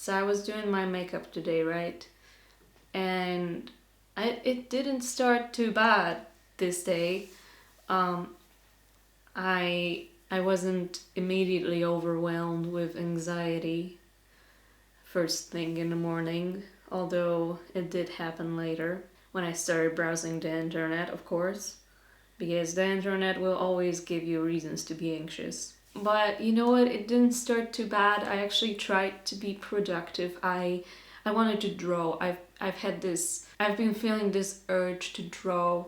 So I was doing my makeup today, right? And it didn't start too bad this day. Um, I wasn't immediately overwhelmed with anxiety first thing in the morning, although it did happen later when I started browsing the internet, of course, because the internet will always give you reasons to be anxious. But you know what? It didn't start too bad. I actually tried to be productive. I wanted to draw. I've been feeling this urge to draw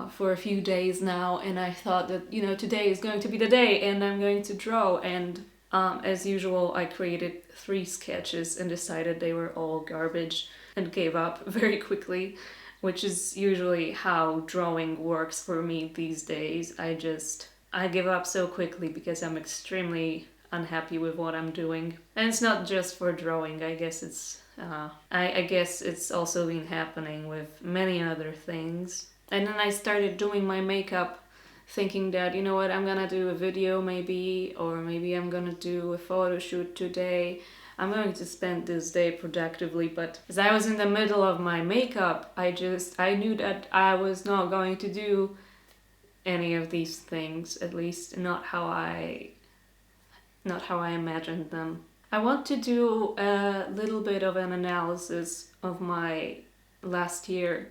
for a few days now, and I thought that today is going to be the day, and I'm going to draw. And as usual, I created 3 sketches and decided they were all garbage and gave up very quickly, which is usually how drawing works for me these days. I give up so quickly because I'm extremely unhappy with what I'm doing. And it's not just for drawing. I guess it's also been happening with many other things. And then I started doing my makeup thinking that, you know what, I'm gonna do a video maybe, or maybe I'm gonna do a photo shoot today. I'm going to spend this day productively, but as I was in the middle of my makeup, I knew that I was not going to do any of these things, at least not how I imagined them. I want to do a little bit of an analysis of my last year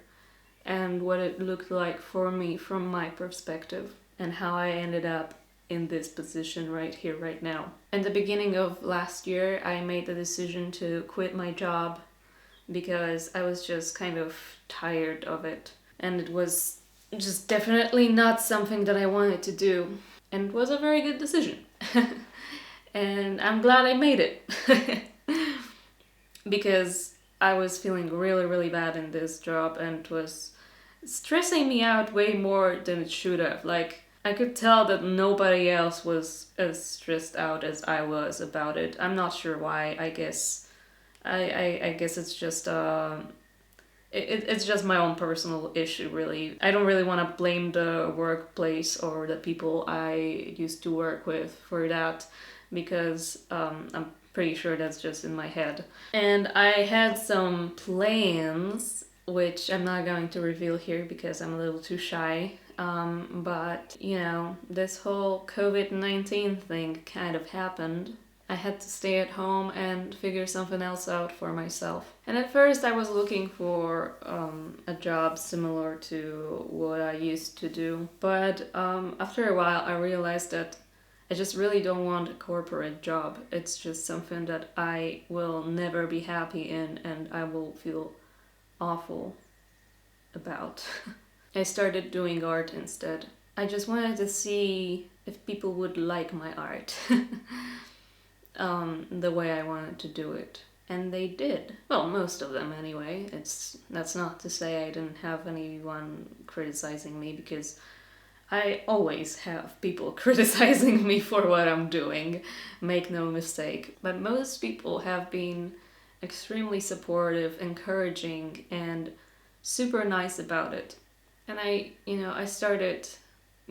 and what it looked like for me from my perspective and how I ended up in this position right here, right now. In the beginning of last year, I made the decision to quit my job because I was just kind of tired of it. And it was just definitely not something that I wanted to do. And it was a very good decision. And I'm glad I made it. Because I was feeling really, really bad in this job and it was stressing me out way more than it should have. Like, I could tell that nobody else was as stressed out as I was about it. I'm not sure why. I guess it's just it's just my own personal issue, really. I don't really want to blame the workplace or the people I used to work with for that, because I'm pretty sure that's just in my head. And I had some plans, which I'm not going to reveal here because I'm a little too shy. But, this whole COVID-19 thing kind of happened. I had to stay at home and figure something else out for myself. And at first I was looking for a job similar to what I used to do. But after a while I realized that I just really don't want a corporate job. It's just something that I will never be happy in and I will feel awful about. I started doing art instead. I just wanted to see if people would like my art the way I wanted to do it. And they did. Well, most of them anyway. That's not to say I didn't have anyone criticizing me, because I always have people criticizing me for what I'm doing. Make no mistake. But most people have been extremely supportive, encouraging, and super nice about it. And I started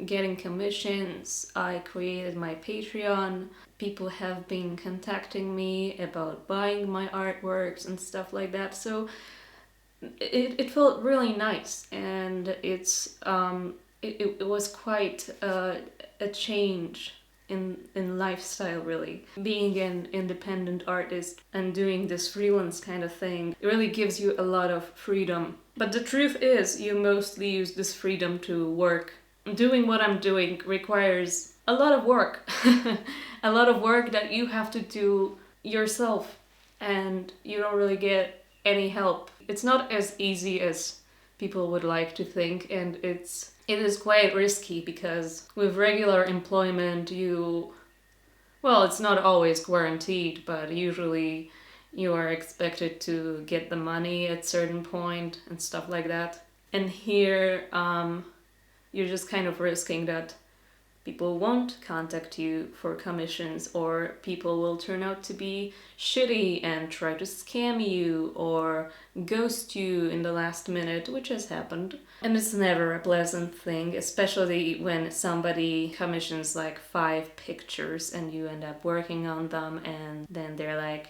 getting commissions. I created my Patreon. People have been contacting me about buying my artworks and stuff like that. So it felt really nice, and it was quite a change in lifestyle, really. Being an independent artist and doing this freelance kind of thing, it really gives you a lot of freedom. But the truth is, you mostly use this freedom to work. Doing what I'm doing requires a lot of work. A lot of work that you have to do yourself, and you don't really get any help. It's not as easy as people would like to think, and it is quite risky, because with regular employment it's not always guaranteed, but usually you are expected to get the money at a certain point and stuff like that. And here, you're just kind of risking that people won't contact you for commissions, or people will turn out to be shitty and try to scam you or ghost you in the last minute, which has happened. And it's never a pleasant thing, especially when somebody commissions like 5 pictures and you end up working on them and then they're like,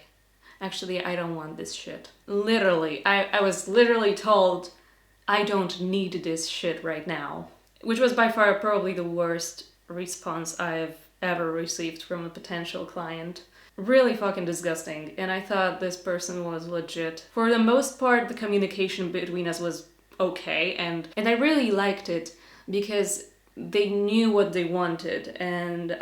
actually, I don't want this shit. Literally, I was literally told I don't need this shit right now. Which was by far probably the worst response I've ever received from a potential client. Really fucking disgusting. And I thought this person was legit. For the most part, the communication between us was okay, and I really liked it because they knew what they wanted, and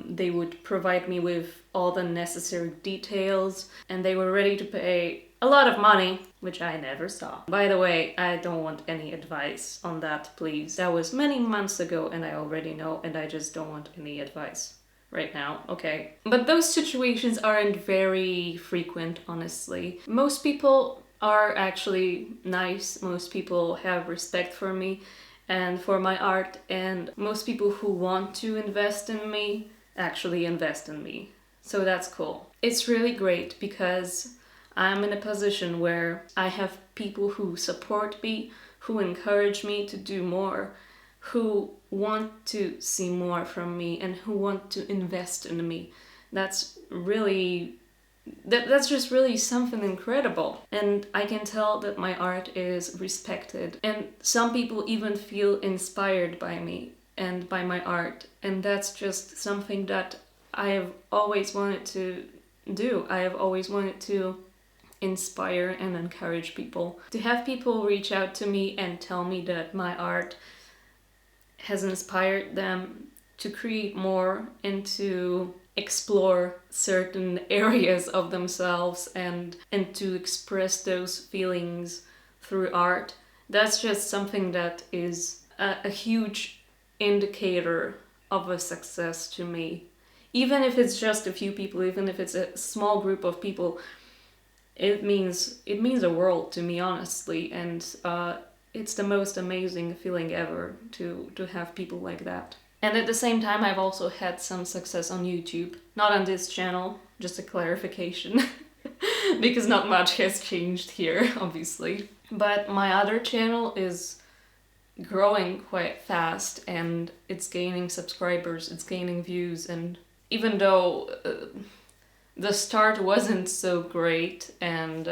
they would provide me with all the necessary details, and they were ready to pay a lot of money, which I never saw. By the way, I don't want any advice on that, please. That was many months ago and I already know, and I just don't want any advice right now, okay? But those situations aren't very frequent, honestly. Most people are actually nice, most people have respect for me and for my art, and most people who want to invest in me actually invest in me. So that's cool. It's really great because I'm in a position where I have people who support me, who encourage me to do more, who want to see more from me, and who want to invest in me. That's just really something incredible. And I can tell that my art is respected. And some people even feel inspired by me and by my art. And that's just something that I have always wanted to do. I have always wanted to inspire and encourage people. To have people reach out to me and tell me that my art has inspired them to create more and to explore certain areas of themselves and to express those feelings through art, that's just something that is a huge indicator of a success to me. Even if it's just a few people, even if it's a small group of people, it means the world to me, honestly, and it's the most amazing feeling ever to have people like that. And at the same time, I've also had some success on YouTube. Not on this channel, just a clarification, because not much has changed here, obviously. But my other channel is growing quite fast, and it's gaining subscribers, it's gaining views, and even though the start wasn't so great, and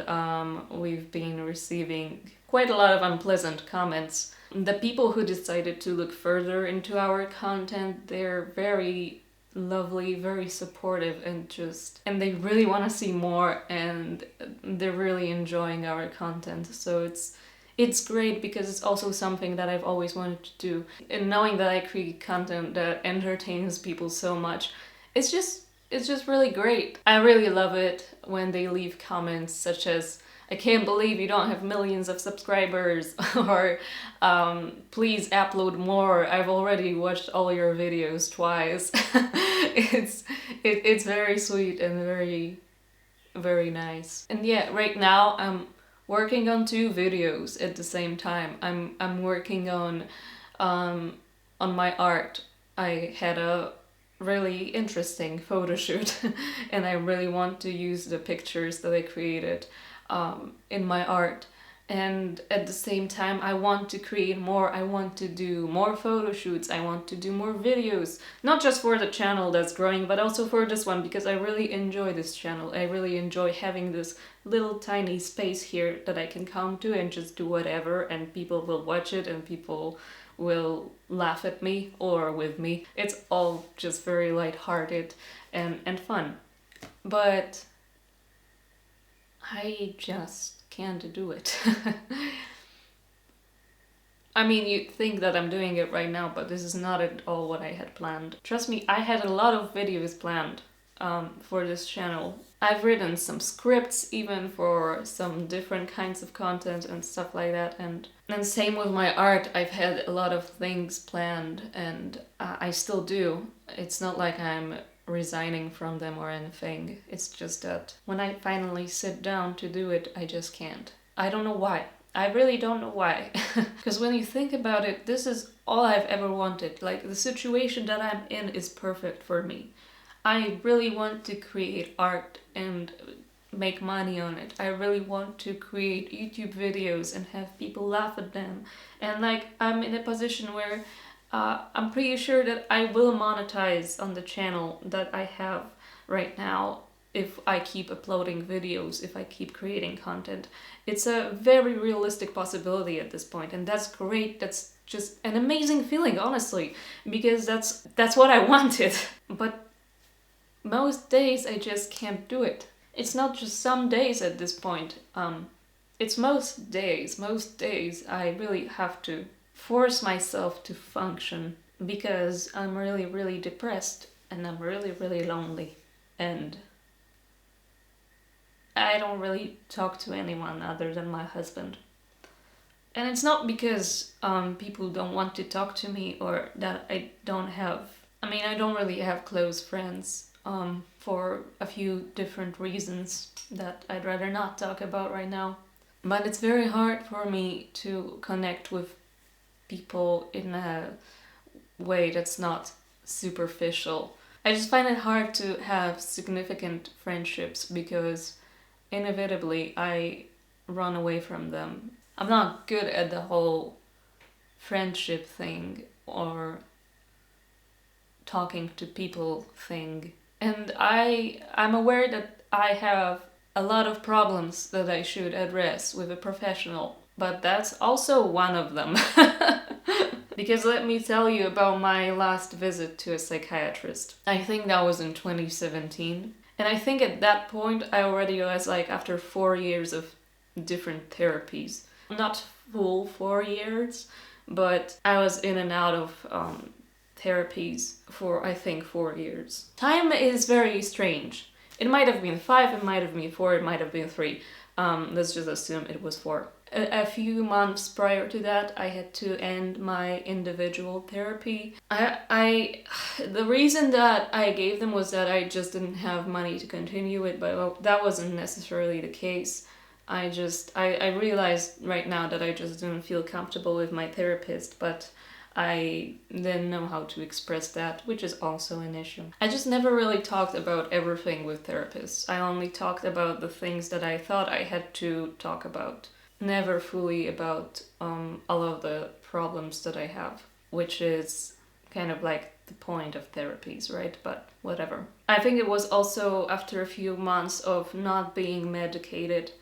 we've been receiving quite a lot of unpleasant comments, the people who decided to look further into our content, they're very lovely, very supportive, and they really want to see more, and they're really enjoying our content. So it's great because it's also something that I've always wanted to do. And knowing that I create content that entertains people so much, it's just really great. I really love it when they leave comments such as, "I can't believe you don't have millions of subscribers," or "Please upload more, I've already watched all your videos twice." It's very sweet and very, very nice. And yeah, right now I'm working on 2 videos at the same time. I'm working on my art. I had a really interesting photo shoot and I really want to use the pictures that I created in my art, and at the same time I want to create more. I want to do more photo shoots, I want to do more videos, not just for the channel that's growing, but also for this one, because I really enjoy this channel. I really enjoy having this little tiny space here that I can come to and just do whatever, and people will watch it and people will laugh at me or with me. It's all just very lighthearted and fun. But I just can't do it. I mean, you'd think that I'm doing it right now, but this is not at all what I had planned. Trust me, I had a lot of videos planned for this channel. I've written some scripts even for some different kinds of content and stuff like that, and same with my art. I've had a lot of things planned, and I still do. It's not like I'm resigning from them or anything. It's just that when I finally sit down to do it, I just can't. I don't know why. I really don't know why. Because when you think about it, this is all I've ever wanted. Like, the situation that I'm in is perfect for me. I really want to create art and make money on it. I really want to create YouTube videos and have people laugh at them. And like, I'm in a position where I'm pretty sure that I will monetize on the channel that I have right now. if I keep uploading videos, if I keep creating content. It's a very realistic possibility at this point, and that's great. That's just an amazing feeling, honestly, because that's what I wanted. But most days I just can't do it. It's not just some days at this point. It's most days. Most days I really have to force myself to function because I'm really, really depressed and I'm really, really lonely. And I don't really talk to anyone other than my husband. And it's not because people don't want to talk to me or that I don't have. I mean, I don't really have close friends for a few different reasons that I'd rather not talk about right now. But it's very hard for me to connect with people in a way that's not superficial. I just find it hard to have significant friendships because inevitably I run away from them. I'm not good at the whole friendship thing or talking to people thing. And I'm aware that I have a lot of problems that I should address with a professional, but that's also one of them. Because let me tell you about my last visit to a psychiatrist. I think that was in 2017. And I think at that point I already was like after 4 years of different therapies. Not full 4 years, but I was in and out of therapies for I think 4 years. Time is very strange. It might have been 5, it might have been 4, it might have been 3. Let's just assume it was 4. A few months prior to that, I had to end my individual therapy. The reason that I gave them was that I just didn't have money to continue it, but that wasn't necessarily the case. I realized right now that I just didn't feel comfortable with my therapist, but I didn't know how to express that, which is also an issue. I just never really talked about everything with therapists. I only talked about the things that I thought I had to talk about. Never fully about all of the problems that I have, which is kind of like the point of therapies, right? But whatever. I think it was also after a few months of not being medicated.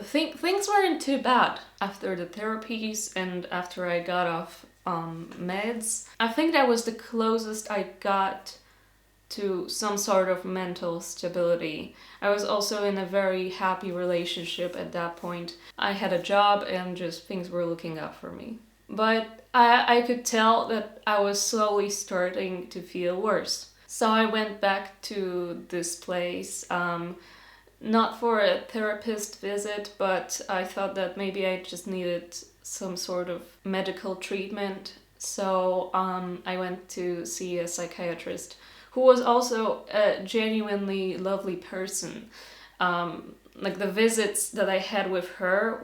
Things weren't too bad after the therapies and after I got off meds. I think that was the closest I got to some sort of mental stability. I was also in a very happy relationship at that point. I had a job and just things were looking up for me. But I could tell that I was slowly starting to feel worse. So I went back to this place, not for a therapist visit, but I thought that maybe I just needed some sort of medical treatment. So I went to see a psychiatrist who was also a genuinely lovely person. Like the visits that I had with her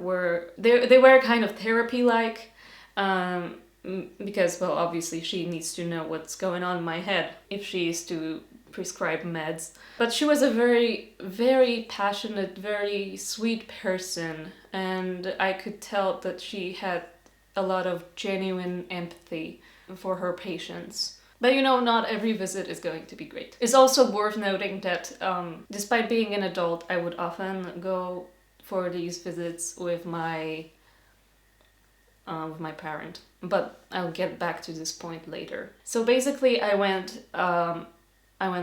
they were kind of therapy-like, because, well, obviously she needs to know what's going on in my head if she is to prescribe meds. But she was a very, very passionate, very sweet person, and I could tell that she had a lot of genuine empathy for her patients. But not every visit is going to be great. It's also worth noting that despite being an adult, I would often go for these visits with my parent. But I'll get back to this point later. So basically, I went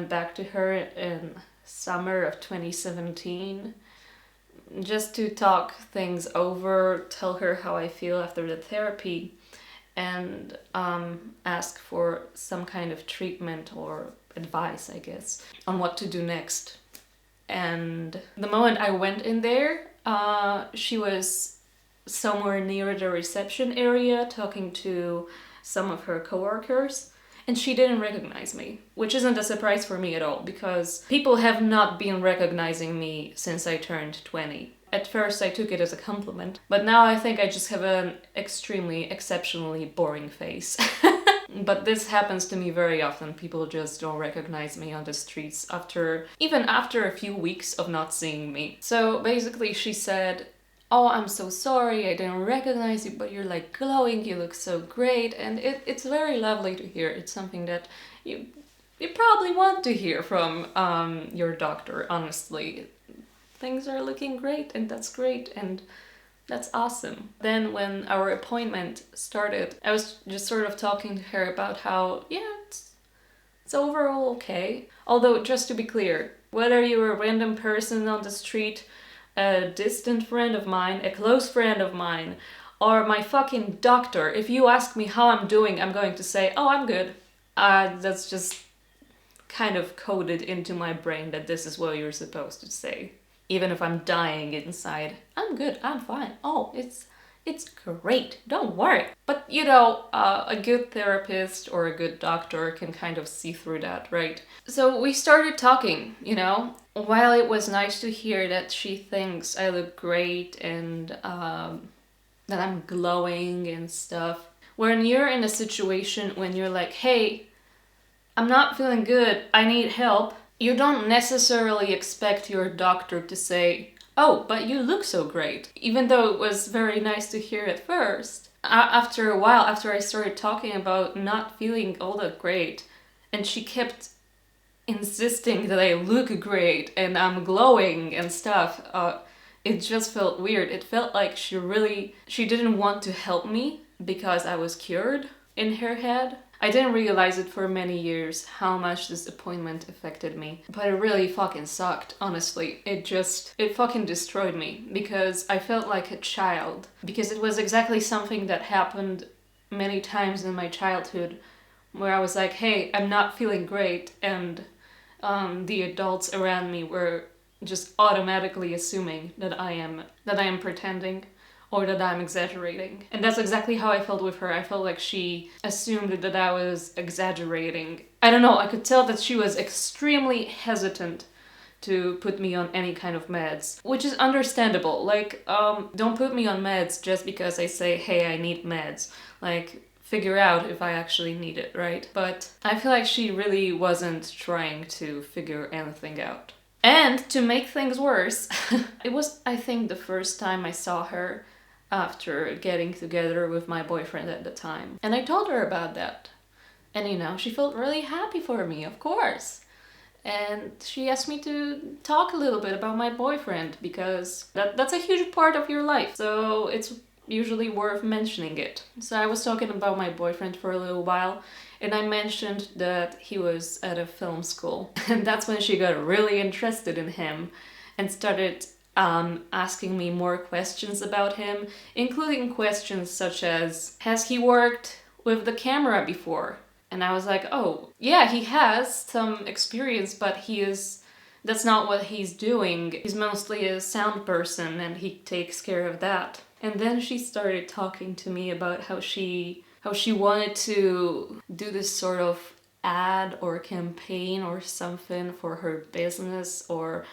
back to her in summer of 2017 just to talk things over, tell her how I feel after the therapy, and ask for some kind of treatment or advice, I guess, on what to do next. And the moment I went in there, she was somewhere near the reception area talking to some of her coworkers, and she didn't recognize me, which isn't a surprise for me at all, because people have not been recognizing me since I turned 20. At first I took it as a compliment, but now I think I just have an extremely, exceptionally boring face. But this happens to me very often. People just don't recognize me on the streets even after a few weeks of not seeing me. So basically she said, "Oh, I'm so sorry, I didn't recognize you, but you're like glowing, you look so great." And it's very lovely to hear. It's something that you probably want to hear from your doctor, honestly. Things are looking great, and that's great, and that's awesome. Then when our appointment started, I was just sort of talking to her about how, yeah, it's overall okay. Although, just to be clear, whether you're a random person on the street, a distant friend of mine, a close friend of mine, or my fucking doctor, if you ask me how I'm doing, I'm going to say, oh, I'm good. That's just kind of coded into my brain that this is what you're supposed to say. Even if I'm dying inside, I'm good, I'm fine. Oh, it's great, don't worry. But a good therapist or a good doctor can kind of see through that, right? So we started talking, While it was nice to hear that she thinks I look great and that I'm glowing and stuff, when you're in a situation when you're like, hey, I'm not feeling good, I need help, you don't necessarily expect your doctor to say, oh, but you look so great. Even though it was very nice to hear at first. After a while, after I started talking about not feeling all that great, and she kept insisting that I look great and I'm glowing and stuff, it just felt weird. It felt like she didn't want to help me because I was cured in her head. I didn't realize it for many years how much this appointment affected me, but it really fucking sucked, honestly. It fucking destroyed me because I felt like a child, because it was exactly something that happened many times in my childhood where I was like, hey, I'm not feeling great, and the adults around me were just automatically assuming that I am pretending or that I'm exaggerating. And that's exactly how I felt with her. I felt like she assumed that I was exaggerating. I don't know, I could tell that she was extremely hesitant to put me on any kind of meds, which is understandable. Like, don't put me on meds just because I say, hey, I need meds. Like, figure out if I actually need it, right? But I feel like she really wasn't trying to figure anything out. And to make things worse, it was, I think, the first time I saw her after getting together with my boyfriend at the time. And I told her about that. And she felt really happy for me, of course. And she asked me to talk a little bit about my boyfriend because that's a huge part of your life. So it's usually worth mentioning it. So I was talking about my boyfriend for a little while, and I mentioned that he was at a film school. And that's when she got really interested in him and started asking me more questions about him, including questions such as, has he worked with the camera before? And I was like, oh, yeah, he has some experience, but that's not what he's doing. He's mostly a sound person and he takes care of that. And then she started talking to me about how she wanted to do this sort of ad or campaign or something for her business, or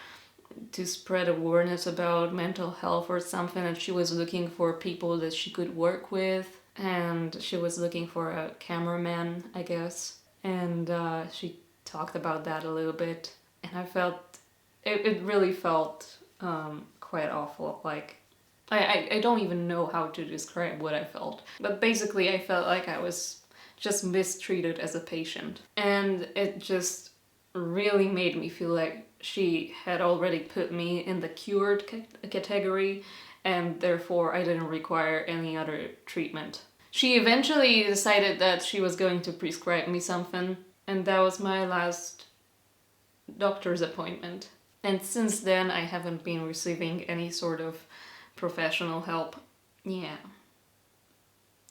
to spread awareness about mental health or something, and she was looking for people that she could work with, and she was looking for a cameraman, I guess. And she talked about that a little bit, and I felt it really felt quite awful. Like, I don't even know how to describe what I felt, but basically I felt like I was just mistreated as a patient, and it just really made me feel like she had already put me in the cured category, and therefore I didn't require any other treatment. She eventually decided that she was going to prescribe me something, and that was my last doctor's appointment. And since then I haven't been receiving any sort of professional help. Yeah.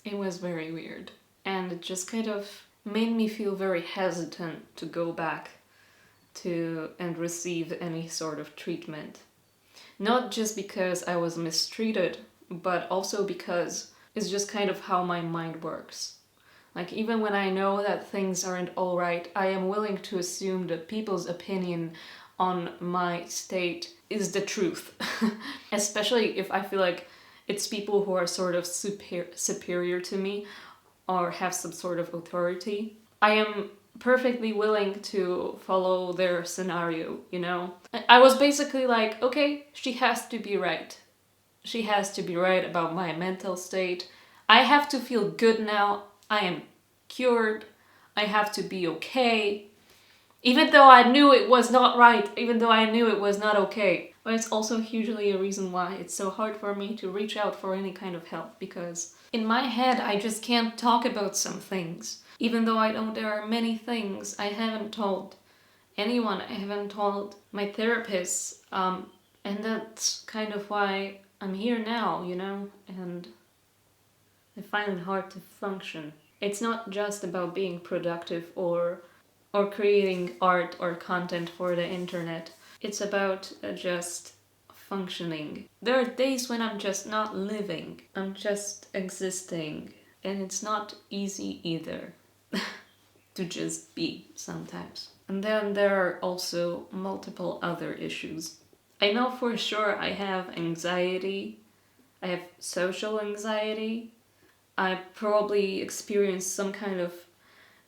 It was very weird. And it just kind of made me feel very hesitant to go back to and receive any sort of treatment. Not just because I was mistreated, but also because it's just kind of how my mind works. Like, even when I know that things aren't alright, I am willing to assume that people's opinion on my state is the truth. Especially if I feel like it's people who are sort of superior to me or have some sort of authority. I am perfectly willing to follow their scenario, I was basically like, okay, she has to be right. She has to be right about my mental state. I have to feel good now. I am cured. I have to be okay. Even though I knew it was not right, even though I knew it was not okay. But it's also hugely a reason why it's so hard for me to reach out for any kind of help, because in my head I just can't talk about some things. Even though I know there are many things I haven't told anyone, I haven't told my therapist, and that's kind of why I'm here now, you know, and I find it hard to function. It's not just about being productive or creating art or content for the internet. It's about just functioning. There are days when I'm just not living, I'm just existing, and it's not easy either to just be sometimes. And then there are also multiple other issues. I know for sure I have anxiety, I have social anxiety, I probably experience some kind of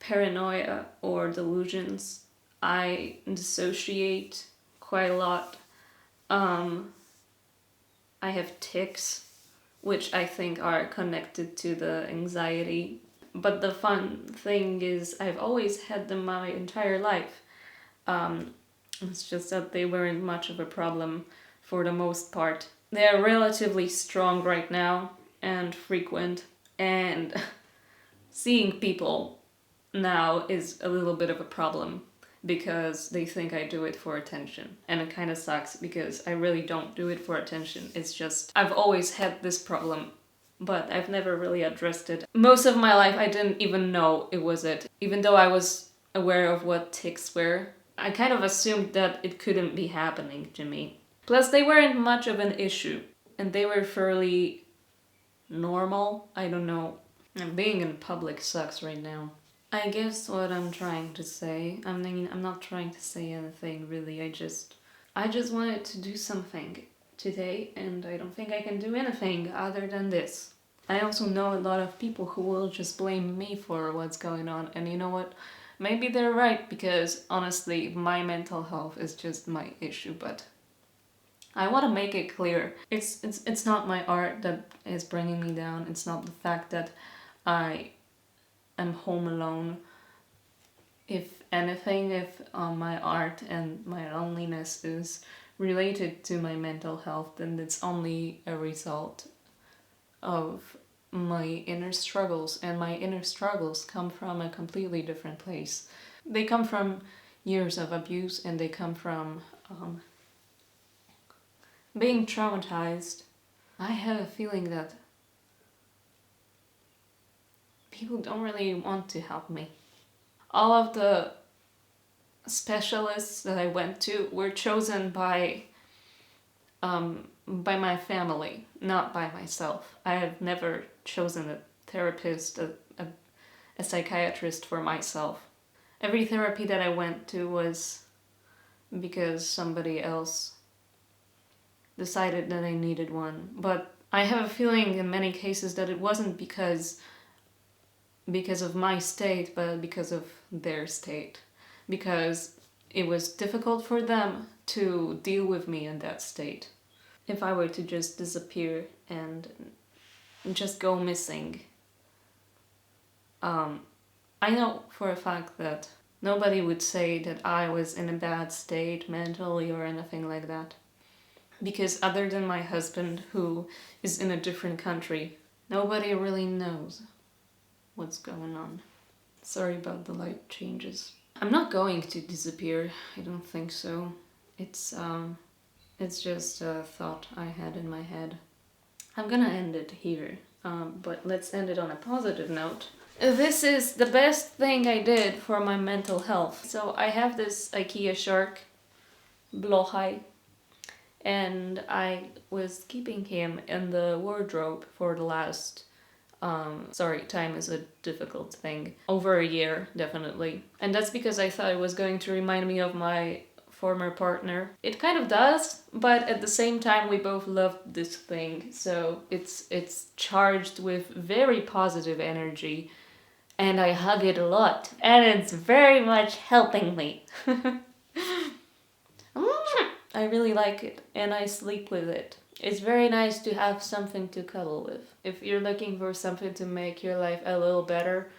paranoia or delusions. I dissociate quite a lot. I have tics, which I think are connected to the anxiety. But the fun thing is, I've always had them my entire life. It's just that they weren't much of a problem for the most part. They're relatively strong right now and frequent, and seeing people now is a little bit of a problem because they think I do it for attention. And it kind of sucks because I really don't do it for attention. It's just, I've always had this problem, but I've never really addressed it. Most of my life I didn't even know it was it. Even though I was aware of what tics were, I kind of assumed that it couldn't be happening to me. Plus, they weren't much of an issue, and they were fairly normal. I don't know. And being in public sucks right now. I guess what I'm trying to say, I mean, I'm not trying to say anything really, I just wanted to do something today, and I don't think I can do anything other than this. I also know a lot of people who will just blame me for what's going on, and you know what? Maybe they're right, because honestly, my mental health is just my issue, but I want to make it clear. It's not my art that is bringing me down, it's not the fact that I am home alone. If anything, if my art and my loneliness is related to my mental health, then it's only a result of my inner struggles, and my inner struggles come from a completely different place. They come from years of abuse, and they come from being traumatized. I have a feeling that people don't really want to help me. All of the specialists that I went to were chosen by my family, not by myself. I have never chosen a therapist, a psychiatrist for myself. Every therapy that I went to was because somebody else decided that I needed one. But I have a feeling in many cases that it wasn't because of my state, but because of their state. Because it was difficult for them to deal with me in that state. If I were to just disappear and just go missing, I know for a fact that nobody would say that I was in a bad state mentally or anything like that. Because other than my husband, who is in a different country, nobody really knows what's going on. Sorry about the light changes. I'm not going to disappear. I don't think so. It's just a thought I had in my head. I'm gonna end it here, but let's end it on a positive note. This is the best thing I did for my mental health. So I have this IKEA shark, Blåhaj, and I was keeping him in the wardrobe for the last time is a difficult thing. Over a year, definitely. And that's because I thought it was going to remind me of my former partner. It kind of does, but at the same time we both loved this thing, so it's charged with very positive energy, and I hug it a lot, and it's very much helping me. I really like it, and I sleep with it. It's very nice to have something to cuddle with. If you're looking for something to make your life a little better,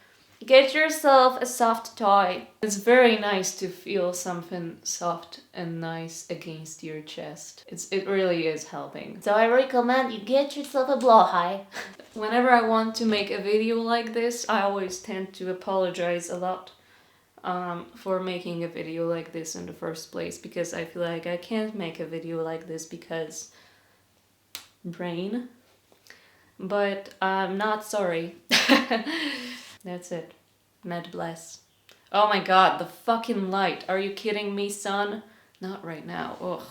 Get yourself a soft toy. It's very nice to feel something soft and nice against your chest. It really is helping. So I recommend you get yourself a blowhigh. Whenever I want to make a video like this, I always tend to apologize a lot for making a video like this in the first place, because I feel like I can't make a video like this because brain. But I'm not sorry. That's it. Med bless. Oh my god, the fucking light. Are you kidding me, son? Not right now. Ugh.